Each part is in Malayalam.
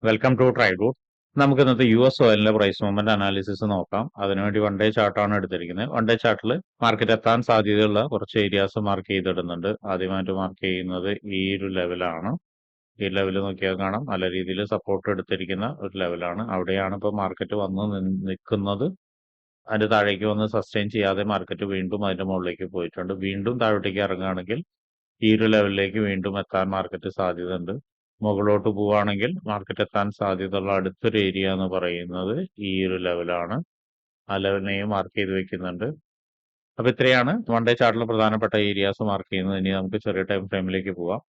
Welcome to ട്രൈഡൂട്ട്. നമുക്ക് ഇന്നത്തെ US ഓയിലിന്റെ പ്രൈസ് മൂവ്മെന്റ് അനാലിസിസ് നോക്കാം. അതിനുവേണ്ടി വൺ ഡേ ചാർട്ടാണ് എടുത്തിരിക്കുന്നത്. വൺ ഡേ ചാർട്ടിൽ മാർക്കറ്റ് എത്താൻ സാധ്യതയുള്ള കുറച്ച് ഏരിയാസ് മാർക്ക് ചെയ്തിടുന്നുണ്ട്. ആദ്യമായിട്ട് മാർക്ക് ചെയ്യുന്നത് ഈ ഒരു ലെവലാണ്. ഈ ലെവൽ നോക്കിയാൽ കാണാം നല്ല രീതിയിൽ സപ്പോർട്ട് എടുത്തിരിക്കുന്ന ഒരു ലെവലാണ്. അവിടെയാണ് ഇപ്പോൾ മാർക്കറ്റ് വന്ന് നിൽക്കുന്നത്. അതിന്റെ താഴേക്ക് വന്ന് സസ്റ്റെയിൻ ചെയ്യാതെ മാർക്കറ്റ് വീണ്ടും അതിന്റെ മുകളിലേക്ക് പോയിട്ടുണ്ട്. വീണ്ടും താഴോട്ടേക്ക് ഇറങ്ങുകയാണെങ്കിൽ ഈ ഒരു ലെവലിലേക്ക് വീണ്ടും എത്താൻ മാർക്കറ്റ് സാധ്യത ഉണ്ട്. മുകളിലോട്ട് പോവുകയാണെങ്കിൽ മാർക്കറ്റ് എത്താൻ സാധ്യതയുള്ള അടുത്തൊരു ഏരിയ എന്ന് പറയുന്നത് ഈ ഒരു ലെവലാണ്. ആ ലെവലിനെയും മാർക്ക് ചെയ്ത് വെക്കുന്നുണ്ട്. അപ്പൊ ഇത്രയാണ് വൺ ഡേ ചാർട്ടിൽ പ്രധാനപ്പെട്ട ഏരിയാസ് മാർക്ക് ചെയ്യുന്നത്. ഇനി നമുക്ക് ചെറിയ ടൈം ഫ്രെയിമിലേക്ക് പോവാം.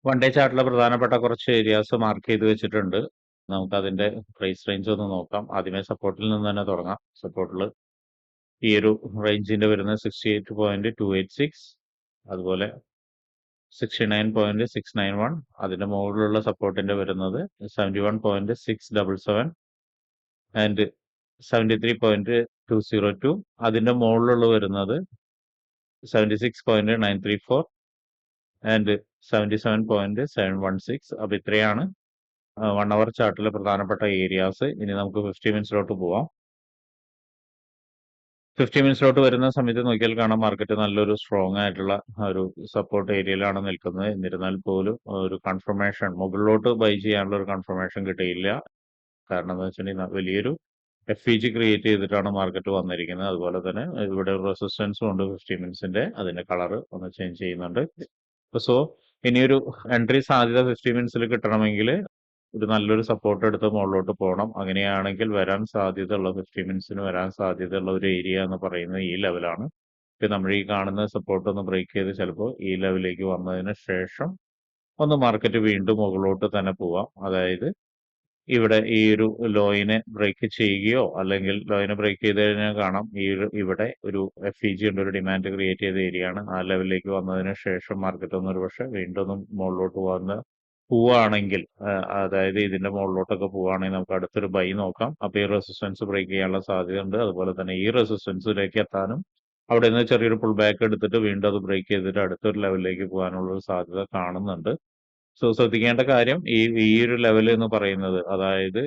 വൺ ഡേ ചാർട്ടിലെ പ്രധാനപ്പെട്ട കുറച്ച് ഏരിയാസ് മാർക്ക് ചെയ്ത് വെച്ചിട്ടുണ്ട്. നമുക്ക് അതിന്റെ പ്രൈസ് റേഞ്ച് ഒന്ന് നോക്കാം. ആദ്യമേ സപ്പോർട്ടിൽ നിന്ന് തന്നെ തുടങ്ങാം. സപ്പോർട്ടിൽ ഈ ഒരു റേഞ്ചിന്റെ വരുന്നത് 68.286, അതുപോലെ 69.691, അതിന്റെ മുകളിലുള്ള സപ്പോർട്ടിന്റെ വരുന്നത് 71.677 ആൻഡ് 73.202, അതിന്റെ മുകളിലുള്ള വരുന്നത് 76.934 ആൻഡ് 77.716. അപ്പൊ ഇത്രയാണ് 1 അവർ ചാർട്ടിലെ പ്രധാനപ്പെട്ട ഏരിയാസ്. ഇനി നമുക്ക് 50 മിനിറ്റ്സിലോട്ട് പോവാം. 50 മിനിറ്റ്സിലോട്ട് വരുന്ന സമയത്ത് നോക്കിയാൽ കാണാം മാർക്കറ്റ് നല്ലൊരു സ്ട്രോങ് ആയിട്ടുള്ള ഒരു സപ്പോർട്ട് ഏരിയയിലാണ് നിൽക്കുന്നത്. എന്നിരുന്നാൽ പോലും ഒരു കൺഫർമേഷൻ മുകളിലോട്ട് ബൈ ചെയ്യാനുള്ള ഒരു കൺഫർമേഷൻ കിട്ടിയില്ല. കാരണം എന്താ വെച്ചിട്ടുണ്ടെങ്കിൽ വലിയൊരു FEG ക്രിയേറ്റ് ചെയ്തിട്ടാണ് മാർക്കറ്റ് വന്നിരിക്കുന്നത്. അതുപോലെ തന്നെ ഇവിടെ ഒരു റെസിസ്റ്റൻസും ഉണ്ട് 50 മിനിറ്റ്സിന്റെ. അതിന്റെ കളർ ഒന്ന് ചേഞ്ച് ചെയ്യുന്നുണ്ട്. സോ ഇനിയൊരു എൻട്രി സാധ്യത 50 മിനിറ്റ്സിൽ കിട്ടണമെങ്കിൽ ഒരു നല്ലൊരു സപ്പോർട്ട് എടുത്ത് മുകളിലോട്ട് പോകണം. അങ്ങനെയാണെങ്കിൽ വരാൻ സാധ്യതയുള്ള 50 മിനിറ്റ്സിന് വരാൻ സാധ്യതയുള്ള ഒരു ഏരിയ എന്ന് പറയുന്നത് ഈ ലെവലാണ്. ഇപ്പൊ നമ്മൾ ഈ കാണുന്ന സപ്പോർട്ട് ഒന്ന് ബ്രേക്ക് ചെയ്ത് ചിലപ്പോൾ ഈ ലെവലിലേക്ക് വന്നതിന് ശേഷം ഒന്ന് മാർക്കറ്റ് വീണ്ടും മുകളിലോട്ട് തന്നെ പോവാം. അതായത് ഇവിടെ ഈ ഒരു ലോയിനെ ബ്രേക്ക് ചെയ്യുകയോ അല്ലെങ്കിൽ ലോയിനെ ബ്രേക്ക് ചെയ്ത് കഴിഞ്ഞാൽ കാണാം ഇവിടെ ഒരു FEG ഉണ്ട്, ഒരു ഡിമാൻഡ് ക്രിയേറ്റ് ചെയ്ത ഏരിയ ആണ്. ആ ലെവലിലേക്ക് വന്നതിന് ശേഷം മാർക്കറ്റ് ഒന്ന് ഒരു പക്ഷെ വീണ്ടും ഒന്ന് മുകളിലോട്ട് പോവുകയാണെങ്കിൽ, അതായത് ഇതിന്റെ മുകളിലോട്ടൊക്കെ പോവുകയാണെങ്കിൽ നമുക്ക് അടുത്തൊരു ബൈ നോക്കാം. അപ്പൊ ഈ റെസിസ്റ്റൻസ് ബ്രേക്ക് ചെയ്യാനുള്ള സാധ്യത ഉണ്ട്. അതുപോലെ തന്നെ ഈ റെസിസ്റ്റൻസിലേക്ക് എത്താനും അവിടെ നിന്ന് ചെറിയൊരു പുൾ ബാക്ക് എടുത്തിട്ട് വീണ്ടും അത് ബ്രേക്ക് ചെയ്തിട്ട് അടുത്തൊരു ലെവലിലേക്ക് പോകാനുള്ള ഒരു സാധ്യത കാണുന്നുണ്ട്. സോ ശ്രദ്ധിക്കേണ്ട കാര്യം ഈ ഒരു ലെവൽ എന്ന് പറയുന്നത്, അതായത്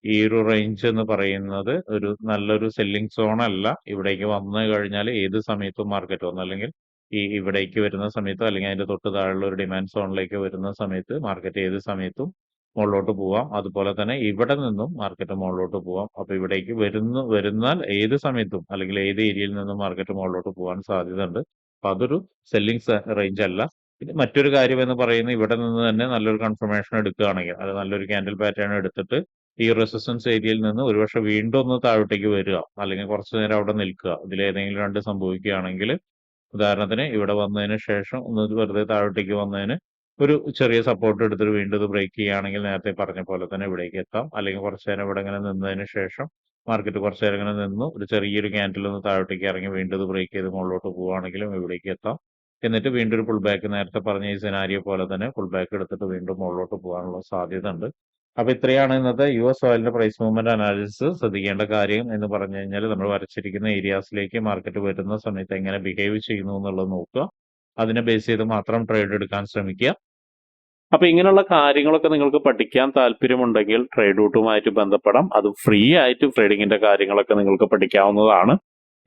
ഈ ഒരു റേഞ്ച് എന്ന് പറയുന്നത് ഒരു നല്ലൊരു സെല്ലിംഗ് സോൺ അല്ല. ഇവിടേക്ക് വന്നു കഴിഞ്ഞാൽ ഏത് സമയത്തും മാർക്കറ്റ് വന്നു, അല്ലെങ്കിൽ ഇവിടേക്ക് വരുന്ന സമയത്തോ അല്ലെങ്കിൽ അതിന്റെ തൊട്ട് താഴെയുള്ള ഒരു ഡിമാൻഡ് സോണിലേക്ക് വരുന്ന സമയത്ത് മാർക്കറ്റ് ഏത് സമയത്തും മുകളിലോട്ട് പോവാം. അതുപോലെ തന്നെ ഇവിടെ നിന്നും മാർക്കറ്റ് മുകളിലോട്ട് പോവാം. അപ്പൊ ഇവിടേക്ക് വരുന്നാൽ ഏത് സമയത്തും അല്ലെങ്കിൽ ഏത് ഏരിയയിൽ നിന്നും മാർക്കറ്റ് മുകളിലോട്ട് പോകാൻ സാധ്യത ഉണ്ട്. അപ്പൊ അതൊരു സെല്ലിംഗ് റേഞ്ച് അല്ല. പിന്നെ മറ്റൊരു കാര്യം എന്ന് പറയുന്നത് ഇവിടെ നിന്ന് തന്നെ നല്ലൊരു കൺഫർമേഷൻ എടുക്കുകയാണെങ്കിൽ, അത് നല്ലൊരു ക്യാൻഡിൽ പാറ്റേൺ എടുത്തിട്ട് ഈ റെസിസ്റ്റൻസ് ഏരിയയിൽ നിന്ന് ഒരുപക്ഷെ വീണ്ടും ഒന്ന് താഴോട്ടേക്ക് വരിക, അല്ലെങ്കിൽ കുറച്ചു നേരം അവിടെ നിൽക്കുക, ഇതിലേതെങ്കിലും രണ്ട് സംഭവിക്കുകയാണെങ്കിൽ, ഉദാഹരണത്തിന് ഇവിടെ വന്നതിന് ശേഷം ഒന്ന് വെറുതെ താഴോട്ടേക്ക് വന്നതിന് ഒരു ചെറിയ സപ്പോർട്ട് എടുത്തിട്ട് വീണ്ടും ഇത് ബ്രേക്ക് ചെയ്യുകയാണെങ്കിൽ നേരത്തെ പറഞ്ഞ പോലെ തന്നെ ഇവിടേക്ക് എത്താം. അല്ലെങ്കിൽ കുറച്ചു നേരം ഇവിടെ ഇങ്ങനെ നിന്നതിന് ശേഷം മാർക്കറ്റ് കുറച്ചു നേരം ഇങ്ങനെ നിന്നു ഒരു ചെറിയൊരു ക്യാൻഡിൽ ഒന്ന് താഴോട്ടേക്ക് ഇറങ്ങി വീണ്ടും ഇത് ബ്രേക്ക് ചെയ്ത് മുകളിലോട്ട് പോവുകയാണെങ്കിലും ഇവിടേക്ക് എത്താം. എന്നിട്ട് വീണ്ടും ഒരു പുൾ ബാക്ക്, നേരത്തെ പറഞ്ഞ ഈ സിനാരിയോ പോലെ തന്നെ പുൾ ബാക്ക് എടുത്തിട്ട് വീണ്ടും മുകളിലോട്ട് പോകാനുള്ള സാധ്യത ഉണ്ട്. അപ്പൊ ഇത്രയാണ് ഇന്നത്തെ US ഓയിലിന്റെ പ്രൈസ് മൂവ്മെന്റ് അനാലിസിസ്. ശ്രദ്ധിക്കേണ്ട കാര്യം എന്ന് പറഞ്ഞു കഴിഞ്ഞാൽ നമ്മൾ വരച്ചിരിക്കുന്ന ഏരിയാസിലേക്ക് മാർക്കറ്റ് വരുന്ന സമയത്ത് എങ്ങനെ ബിഹേവ് ചെയ്യുന്നു എന്നുള്ളത് നോക്കുക. അതിനെ ബേസ് ചെയ്ത് മാത്രം ട്രേഡ് എടുക്കാൻ ശ്രമിക്കുക. അപ്പൊ ഇങ്ങനെയുള്ള കാര്യങ്ങളൊക്കെ നിങ്ങൾക്ക് പഠിക്കാൻ താല്പര്യമുണ്ടെങ്കിൽ ട്രേഡൂട്ടുമായിട്ട് ബന്ധപ്പെടാം. അത് ഫ്രീ ആയിട്ട് ട്രേഡിങ്ങിന്റെ കാര്യങ്ങളൊക്കെ നിങ്ങൾക്ക് പഠിക്കാവുന്നതാണ്.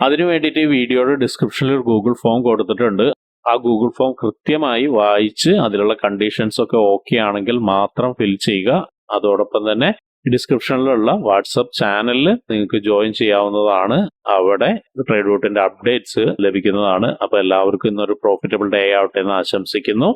അതിനു വേണ്ടിയിട്ട് ഈ വീഡിയോയുടെ ഡിസ്ക്രിപ്ഷനിൽ ഒരു ഗൂഗിൾ ഫോം കൊടുത്തിട്ടുണ്ട്. ആ ഗൂഗിൾ ഫോം കൃത്യമായി വായിച്ച് അതിലുള്ള കണ്ടീഷൻസ് ഒക്കെ ഓക്കെ ആണെങ്കിൽ മാത്രം ഫിൽ ചെയ്യുക. അതോടൊപ്പം തന്നെ ഡിസ്ക്രിപ്ഷനിലുള്ള വാട്സപ്പ് ചാനലിൽ നിങ്ങൾക്ക് ജോയിൻ ചെയ്യാവുന്നതാണ്. അവിടെ ട്രേഡൂട്ടിന്റെ അപ്ഡേറ്റ്സ് ലഭിക്കുന്നതാണ്. അപ്പൊ എല്ലാവർക്കും ഇന്നൊരു പ്രോഫിറ്റബിൾ ഡേ ആവട്ടെ എന്ന് ആശംസിക്കുന്നു.